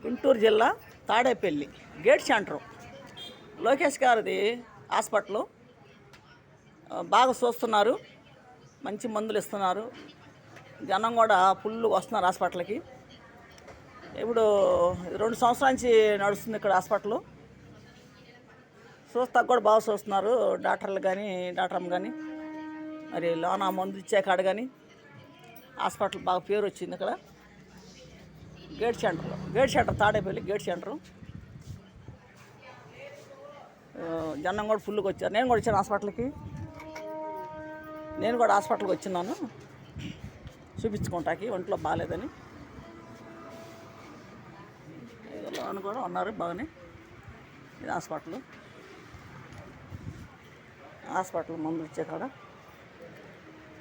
గుంటూరు జిల్లా Tadepalli gate centre Lokesh గారిది hospital. బాగా చూస్తున్నారు, మంచి మందులు ఇస్తున్నారు. జనం కూడా ఫుల్ వస్తున్నారు హాస్పిటల్కి. ఇప్పుడు 2 సంవత్సరాల నుంచి నడుస్తుంది ఇక్కడ హాస్పిటల్. చూస్తాక కూడా బాగా చూస్తున్నారు డాక్టర్లు కానీ డాక్టర్లు కానీ. మరి లోన మందు ఇచ్చే కాడ కానీ హాస్పిటల్ బాగా పేరు వచ్చింది ఇక్కడ gate centre Tadepalli gate centre. జనం కూడా ఫుల్గా వచ్చారు. నేను కూడా వచ్చాను హాస్పిటల్కి. నేను కూడా హాస్పిటల్కి వచ్చినాను చూపించుకుంటాకి, ఒంట్లో బాగాలేదని. లోన కూడా ఉన్నారు బాగానే. ఇది హాస్పిటల్ మందులు ఇచ్చే కాడ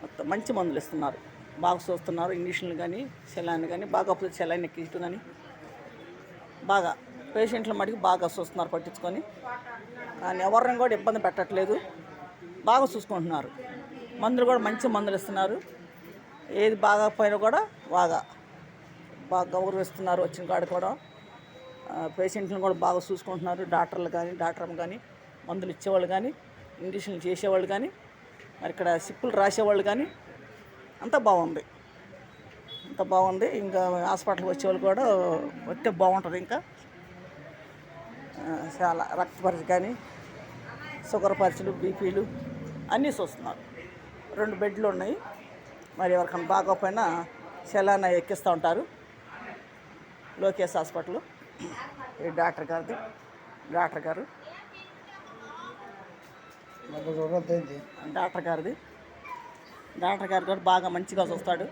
మొత్తం మంచి మందులు ఇస్తున్నారు, బాగా చూస్తున్నారు. ఇంజక్షన్లు కానీ సెలైన్ కానీ బాగా సెలైన్ ఎక్కించు కానీ బాగా పేషెంట్ల మటుకు బాగా చూస్తున్నారు పట్టించుకొని. కానీ ఎవరిని కూడా ఇబ్బంది పెట్టట్లేదు, బాగా చూసుకుంటున్నారు. మందులు కూడా మంచి మందులు ఇస్తున్నారు. ఏది బాగా పోయినా కూడా బాగా గౌరవిస్తున్నారు. వచ్చిన కాడ కూడా పేషెంట్లను కూడా బాగా చూసుకుంటున్నారు. డాక్టర్లు కానీ మందులు ఇచ్చేవాళ్ళు కానీ ఇంజక్షన్లు చేసేవాళ్ళు కానీ మరి ఇక్కడ సిప్పులు రాసేవాళ్ళు కానీ అంతా బాగుంది. ఇంకా హాస్పిటల్కి వచ్చేవాళ్ళు కూడా వస్తే బాగుంటుంది. ఇంకా చాలా రక్త పరీక్ష కానీ షుగర్ పరీక్షలు బీపీలు అన్నీ చూస్తున్నారు. 2 బెడ్లు ఉన్నాయి. మరి ఎవరికైనా బాగోపోయినా సెలానా ఎక్కిస్తూ ఉంటారు. లోకేష్ హాస్పిటల్. ఈ డాక్టర్ గారు డాక్టర్ గారు కూడా బాగా మంచిగా చూస్తాడు.